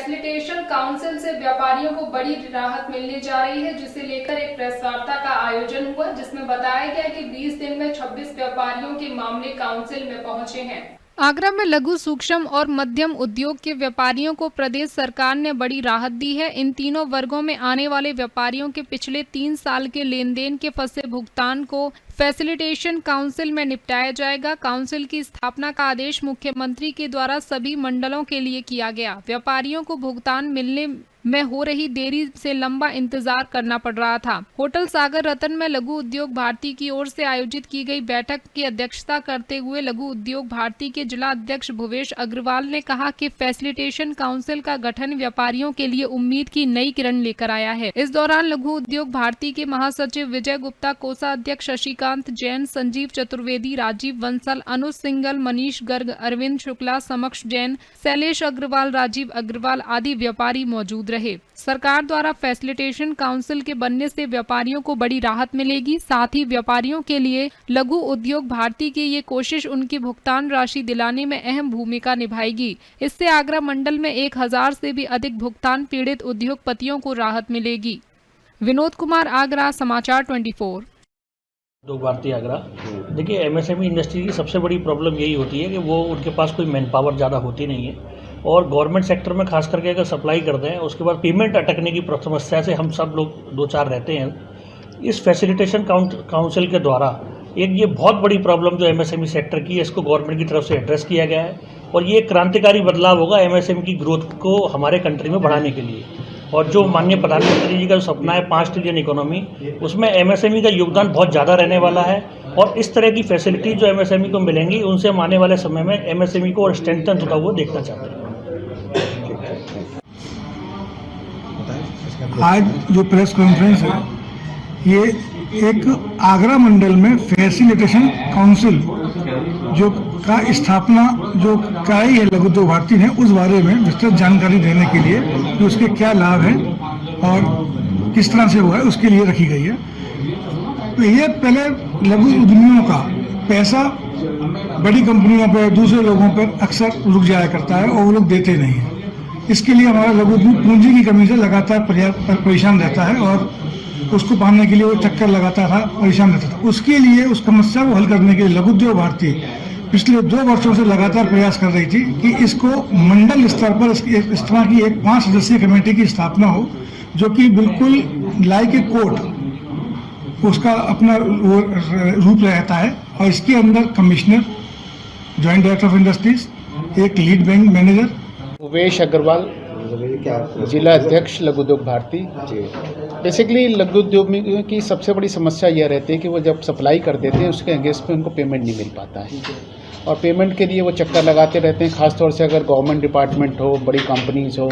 Facilitation council से व्यापारियों को बड़ी राहत मिलने जा रही है, जिसे लेकर एक प्रेस वार्ता का आयोजन हुआ, जिसमें बताया गया कि 20 दिन में 26 व्यापारियों के मामले काउंसिल में पहुंचे हैं। आगरा में लघु सूक्ष्म और मध्यम उद्योग के व्यापारियों को प्रदेश सरकार ने बड़ी राहत दी है। इन तीनों वर्गों में आने वाले व्यापारियों के पिछले 3 साल के लेन देन के फंसे भुगतान को फैसिलिटेशन काउंसिल में निपटाया जाएगा। काउंसिल की स्थापना का आदेश मुख्यमंत्री के द्वारा सभी मंडलों के लिए किया गया। व्यापारियों को भुगतान मिलने में हो रही देरी से लंबा इंतजार करना पड़ रहा था। होटल सागर रतन में लघु उद्योग भारती की ओर से आयोजित की गई बैठक की अध्यक्षता करते हुए लघु उद्योग भारती के जिला अध्यक्ष भुवेश अग्रवाल ने कहा कि फैसिलिटेशन काउंसिल का गठन व्यापारियों के लिए उम्मीद की नई किरण लेकर आया है। इस दौरान लघु उद्योग भारती के महासचिव विजय गुप्ता, कोषाध्यक्ष शशिकांत जैन, संजीव चतुर्वेदी, राजीव बंसल, अनुज सिंगल, मनीष गर्ग, अरविंद शुक्ला, समक्ष जैन, शैलेश अग्रवाल, राजीव अग्रवाल आदि व्यापारी मौजूद रहे। सरकार द्वारा फैसिलिटेशन काउंसिल के बनने से व्यापारियों को बड़ी राहत मिलेगी। साथ ही व्यापारियों के लिए लघु उद्योग भारती की ये कोशिश उनकी भुगतान राशि दिलाने में अहम भूमिका निभाएगी। इससे आगरा मंडल में 1000 से भी अधिक भुगतान पीड़ित उद्योगपतियों को राहत मिलेगी। विनोद कुमार, आगरा, समाचार 24। उद्योग भारती आगरा। देखिए, एमएसएमई इंडस्ट्री की सबसे बड़ी प्रॉब्लम यही होती है कि वो उनके पास कोई मैन पावर ज़्यादा होती नहीं है, और गवर्नमेंट सेक्टर में खास करके अगर सप्लाई करते हैं उसके बाद पेमेंट अटकने की समस्या से हम सब लोग 2-4 रहते हैं। इस फैसिलिटेशन काउंसिल के द्वारा एक ये बहुत बड़ी प्रॉब्लम जो एमएसएमई सेक्टर की है, इसको गवर्नमेंट की तरफ से एड्रेस किया गया है, और ये क्रांतिकारी बदलाव होगा एमएसएमई की ग्रोथ को हमारे कंट्री में बढ़ाने के लिए। और जो माननीय प्रधानमंत्री जी का जो सपना है 5 ट्रिलियन इकोनॉमी, उसमें एमएसएमई का योगदान बहुत ज़्यादा रहने वाला है, और इस तरह की फैसिलिटी जो एमएसएमई को मिलेंगी उनसे हम आने वाले समय में एमएसएमई को और स्ट्रेंथन होता हुआ देखना चाहते हैं। आज जो प्रेस कॉन्फ्रेंस है, ये एक आगरा मंडल में फैसिलिटेशन काउंसिल जो का स्थापना जो कराई है लघु उद्योग भारती ने, उस बारे में विस्तृत जानकारी देने के लिए कि उसके क्या लाभ हैं और किस तरह से हुआ है, उसके लिए रखी गई है। तो ये पहले लघु उद्यमियों का पैसा बड़ी कंपनियों पर, दूसरे लोगों पर अक्सर रुक जाया करता है और वो लोग देते नहीं हैं। इसके लिए हमारा लघु उद्योग पूंजी की कमी से लगातार परेशान रहता है, और उसको पाने के लिए वो चक्कर लगाता था, परेशान रहता था। उसके लिए, उस समस्या को हल करने के लिए लघु उद्योग भारती पिछले 2 वर्षों से लगातार प्रयास कर रही थी कि इसको मंडल स्तर पर इस तरह की एक 5 सदस्यीय कमेटी की स्थापना हो, जो कि बिल्कुल लाइक ए कोर्ट उसका अपना रूप रहता है, और इसके अंदर commissioner, joint director of industries, एक lead bank manager, Bhuvesh Agarwal, जिला अध्यक्ष लघु उद्योग भारती। बेसिकली लघु उद्योग की सबसे बड़ी समस्या यह रहती है कि वो जब सप्लाई कर देते हैं उसके अगेंस्ट पे उनको पेमेंट नहीं मिल पाता है, और पेमेंट के लिए वो चक्कर लगाते रहते हैं, खासतौर से अगर गवर्नमेंट डिपार्टमेंट हो, बड़ी कंपनीज हो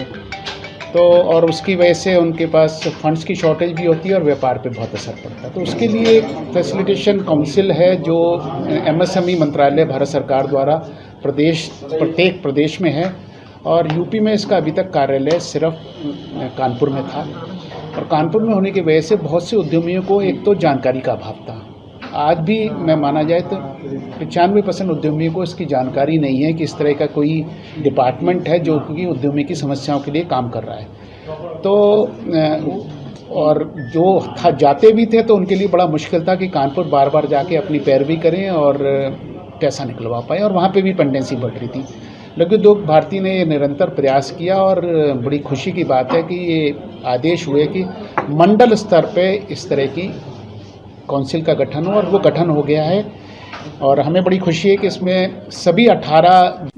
तो, और उसकी वजह से उनके पास फंड्स की शॉर्टेज भी होती है और व्यापार पे बहुत असर पड़ता है। तो उसके लिए एक फैसिलिटेशन काउंसिल है जो एमएसएमई मंत्रालय भारत सरकार द्वारा प्रत्येक प्रदेश में है, और यूपी में इसका अभी तक कार्यालय सिर्फ कानपुर में था, और कानपुर में होने की वजह से बहुत से उद्यमियों को एक तो जानकारी का अभाव था। आज भी मैं माना जाए तो 95% उद्यमियों को इसकी जानकारी नहीं है कि इस तरह का कोई डिपार्टमेंट है जो कि उद्यमी की समस्याओं के लिए काम कर रहा है। तो और जो जाते भी थे तो उनके लिए बड़ा मुश्किल था कि कानपुर बार बार जाके अपनी पैरवी करें और पैसा निकलवा पाए, और वहाँ पे भी पेंडेंसी बढ़ रही थी। लघु उद्योग भारती ने ये निरंतर प्रयास किया, और बड़ी खुशी की बात है कि ये आदेश हुए कि मंडल स्तर पे इस तरह की काउंसिल का गठन हो, और वो गठन हो गया है, और हमें बड़ी खुशी है कि इसमें सभी 18